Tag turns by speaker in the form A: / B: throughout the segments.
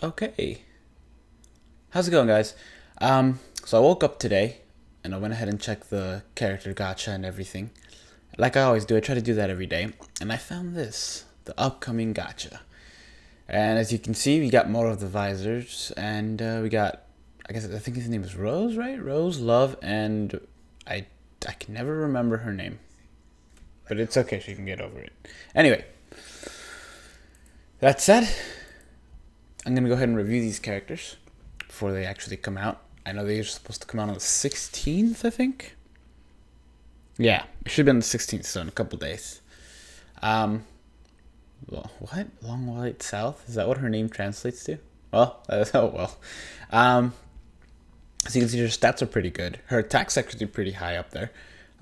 A: Okay, how's it going, guys? So I woke up today and I went ahead and checked the character gacha and everything. Like I always do, I try to do that every day, and I found this, the upcoming gacha. And as you can see, we got more of the Vizards, and we got, I think his name is Rose, right? Rose, Love, and I, I can never remember her name, but it's okay, she can get over it. Anyway, that said, I'm gonna go ahead and review these characters before they actually come out. I know they're supposed to come out on the 16th, I think. Yeah, it should be on the 16th, so in a couple days. What? Long White South? Is that what her name translates to? Well, oh well. So you can see her stats are pretty good. Her attack's actually pretty high up there.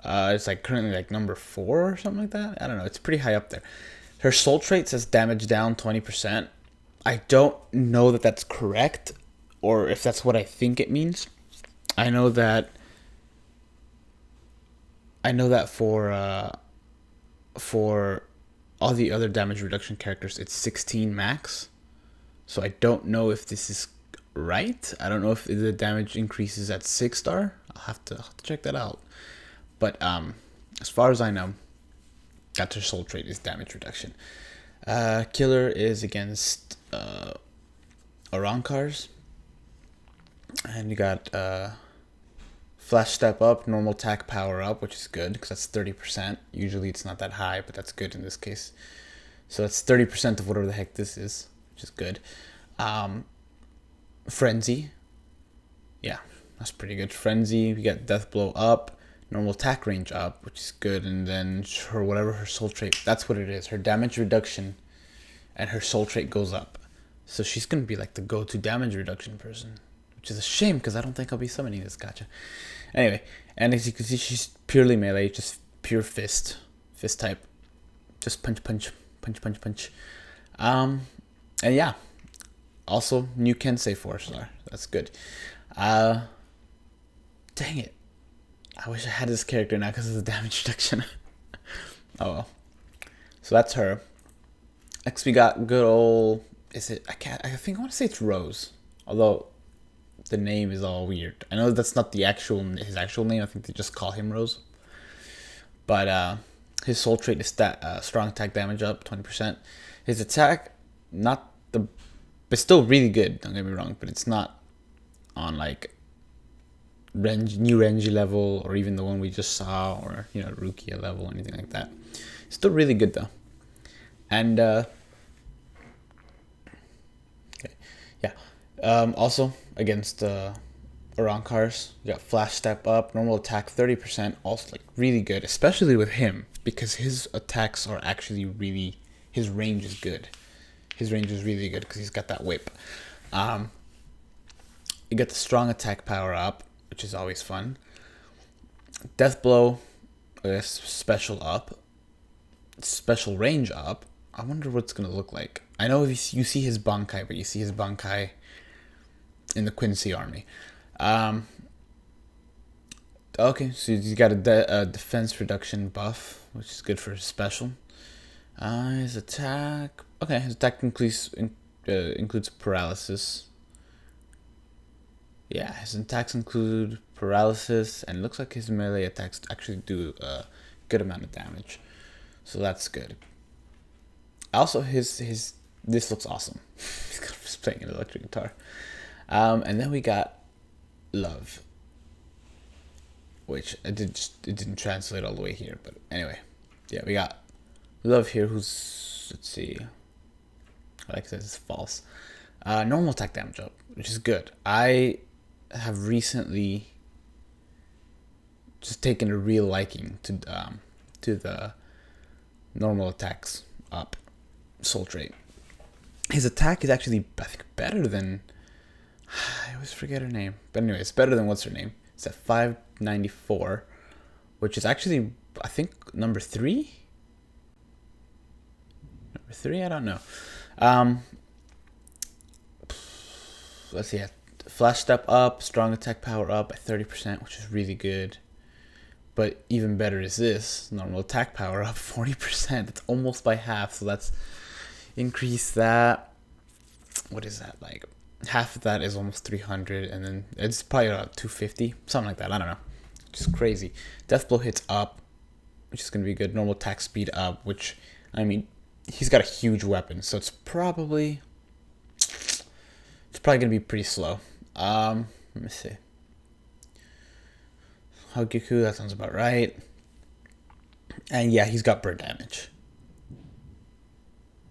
A: It's like currently like number 4 or something like that. I don't know. It's pretty high up there. Her soul trait says damage down 20%. I don't know that that's correct, or if that's what I think it means. I know that for all the other damage reduction characters, it's 16 max. So I don't know if this is right. I don't know if the damage increases at 6-star. I'll have to check that out. But as far as I know, that's her soul trait is damage reduction. Killer is against Arankars. And you got Flash Step Up, Normal Attack Power Up, which is good because that's 30%. Usually it's not that high, but that's good in this case. So that's 30% of whatever the heck this is, which is good. Frenzy. Yeah, that's pretty good. Frenzy, we got Death Blow Up, Normal Attack Range Up, which is good. And then her soul trait, that's what it is. Her damage reduction and her soul trait goes up. So she's going to be like the go-to damage reduction person, which is a shame because I don't think I'll be summoning this gacha. Anyway, and as you can see, she's purely melee, just pure fist type, just punch, punch, punch, punch, punch. And yeah, also new Kensei 4-star. That's good. Dang it, I wish I had this character now because of the damage reduction. Oh well. So that's her. Next we got good old. I think I want to say it's Rose, although the name is all weird. I know that's not his actual name. I think they just call him Rose. But his soul trait is strong attack damage up 20%. His attack, but still really good. Don't get me wrong, but it's not on like new Renji level or even the one we just saw, or Rukia level or anything like that. Still really good though. And okay, yeah. Also against Arankars, you got Flash Step Up, Normal Attack 30%, also like really good, especially with him because his attacks are actually his range is good. His range is really good because he's got that whip. You get the Strong Attack Power Up, which is always fun. Death Blow, I guess special up, special range up. I wonder what it's gonna look like. I know you see his Bankai, but you see his Bankai in the Quincy army. Okay, so he's got a defense reduction buff, which is good for his special. His attack, his attack includes paralysis. Yeah, his attacks include paralysis, and it looks like his melee attacks actually do a good amount of damage, so that's good. Also, this looks awesome. He's playing an electric guitar. And then we got Love, which it didn't translate all the way here, but anyway, yeah, we got Love here, who's, let's see, like I said, it's false. Normal attack damage up, which is good. I have recently just taken a real liking to the normal attacks up soul trait. His attack is actually, I think, better than, I always forget her name, but anyway, it's better than what's her name. It's at 594, which is actually, I think, number 3. Number 3, I don't know. Let's see. Flash Step Up, Strong Attack Power Up at 30%, which is really good. But even better is this, Normal Attack Power Up 40%. It's almost by half, so let's increase that. what is that, like half of that is almost 300, and then it's probably about 250, something like that. I don't know, just crazy. Death blow hits up, which is going to be good. Normal attack speed up, which, I mean, he's got a huge weapon, so it's probably going to be pretty slow. Let me see. Hagiku, that sounds about right. And yeah, he's got bird damage,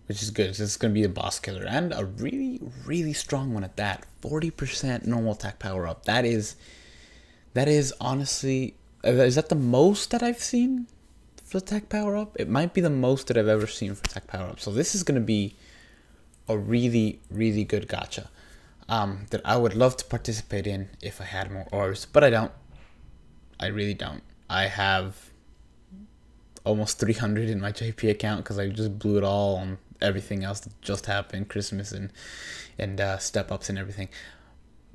A: which is good. So it's going to be a boss killer, and a really, really strong one at that. 40% normal attack power up. That is honestly, is that the most that I've seen for attack power up? It might be the most that I've ever seen for attack power up. So this is going to be a really, really good gacha that I would love to participate in if I had more orbs, but I don't. I really don't. I have almost 300 in my JP account because I just blew it all on everything else that just happened, Christmas and step ups and everything.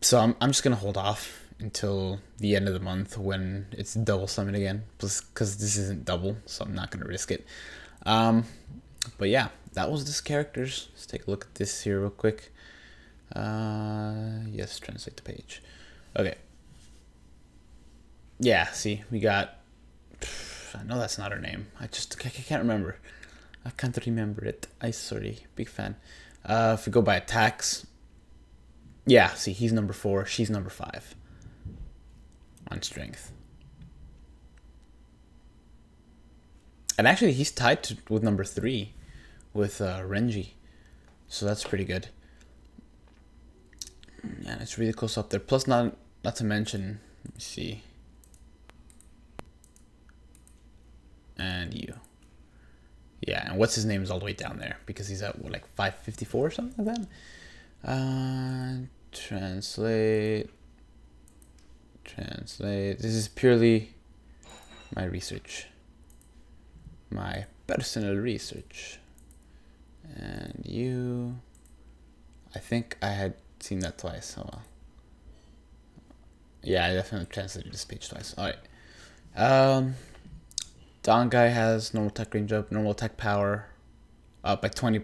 A: So I'm just gonna hold off until the end of the month when it's double summon again, because this isn't double, so I'm not gonna risk it. But yeah, that was this characters. Let's take a look at this here real quick. Yes, translate the page. Okay. Yeah, see, we got, I know that's not her name. I can't remember. I can't remember it. I'm sorry. Big fan. If we go by attacks, yeah, see, he's number 4. She's number 5 on strength. And actually, he's tied with number 3 with Renji. So that's pretty good. And it's really close up there. Plus, not to mention, let me see. And you. Yeah, and what's his name is all the way down there because he's at what, like 554 or something like that. Translate. This is purely my research, my personal research. And you, I think I had seen that twice. So yeah, I definitely translated this page twice. All right. Dangai has normal attack range up, normal attack power up by 12%.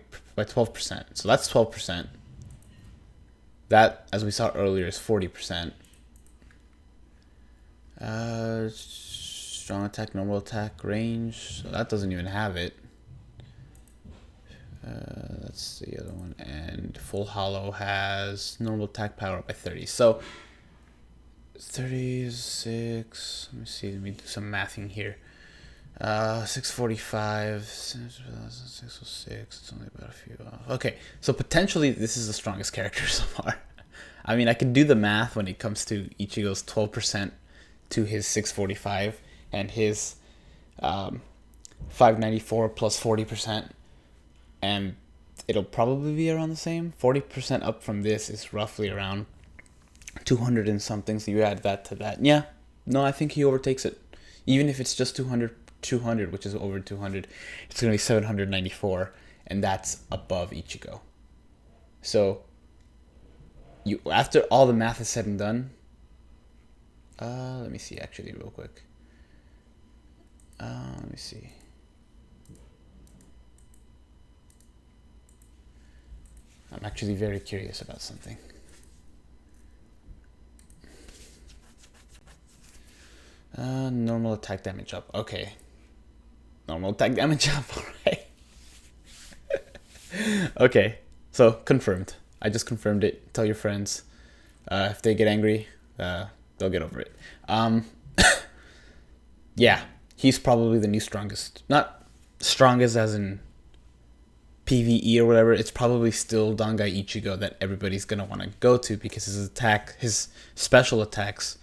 A: So that's 12%. That, as we saw earlier, is 40%. Strong attack, normal attack range. So that doesn't even have it. That's the other one. And Full Hollow has normal attack power up by 30. So 36. Let me see. Let me do some mathing here. 645, 606, it's only about a few off. Okay, so potentially this is the strongest character so far. I mean, I can do the math when it comes to Ichigo's 12% to his 645 and his 594 plus 40%, and it'll probably be around the same. 40% up from this is roughly around 200 and something, so you add that to that. Yeah, no, I think he overtakes it. Even if it's just 200, which is over 200, it's going to be 794, and that's above Ichigo. So, you after all the math is said and done, let me see actually real quick. Let me see. I'm actually very curious about something. Normal attack damage up. Okay. Normal attack damage up, alright. Okay, so confirmed. I just confirmed it. Tell your friends. If they get angry, they'll get over it. Yeah, he's probably the new strongest. Not strongest as in PvE or whatever. It's probably still Dangai Ichigo that everybody's gonna want to go to because his special attacks,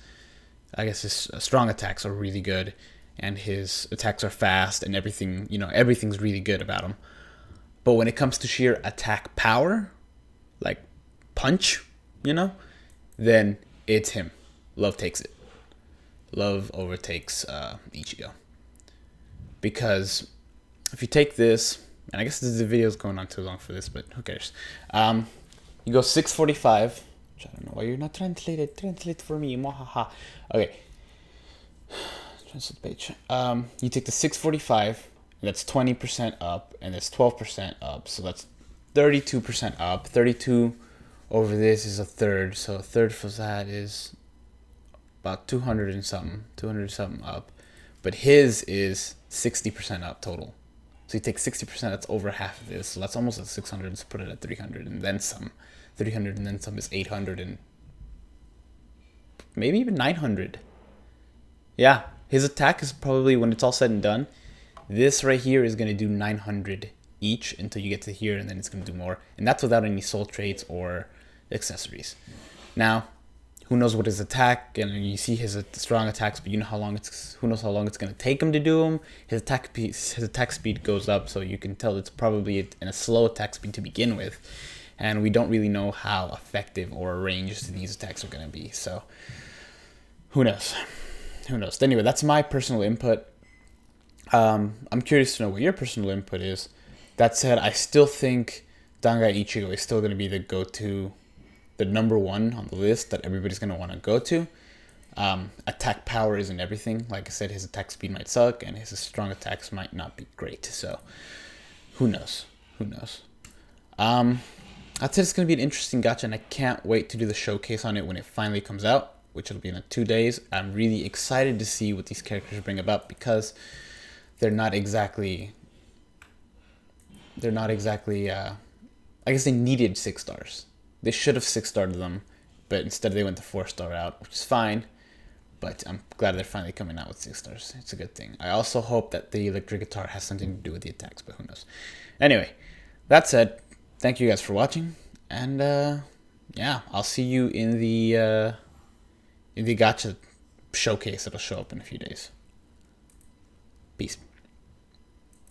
A: I guess his strong attacks are really good, and his attacks are fast, and everything, everything's really good about him. But when it comes to sheer attack power, like punch, then it's him. Love takes it. Love overtakes Ichigo. Because if you take this, and I guess the video is going on too long for this, but who cares? You go 645. I don't know why you're not translated. Translate for me. Mwahaha. Okay. Translate page. You take the 645, and that's 20% up, and that's 12% up. So that's 32% up. 32 over this is a third. So a third for that is about 200 and something, 200 something up. But his is 60% up total. So you take 60%, that's over half of this. So that's almost at 600. Let's put it at 300 and then some. 300 and then some is 800 and maybe even 900. Yeah, his attack is probably, when it's all said and done, this right here is going to do 900 each until you get to here, and then it's going to do more. And that's without any soul traits or accessories. Now, who knows what his attack, and you see his strong attacks, but you know how long who knows how long it's going to take him to do them. His attack speed goes up, so you can tell it's probably in a slow attack speed to begin with. And we don't really know how effective or ranged these attacks are going to be. So, who knows? Who knows? Anyway, that's my personal input. I'm curious to know what your personal input is. That said, I still think Dangai Ichigo is still going to be the go-to, the number one on the list that everybody's going to want to go to. Attack power isn't everything. Like I said, his attack speed might suck, and his strong attacks might not be great. So, who knows? Who knows? I'd say it's going to be an interesting gacha, and I can't wait to do the showcase on it when it finally comes out, which will be in 2 days. I'm really excited to see what these characters bring about, because they're not exactly, I guess they needed 6 stars. They should have 6-starred them, but instead they went the 4-star route, which is fine. But I'm glad they're finally coming out with 6 stars. It's a good thing. I also hope that the electric guitar has something to do with the attacks, but who knows. Anyway, that said, thank you guys for watching, and yeah, I'll see you in the gacha showcase that'll show up in a few days. Peace.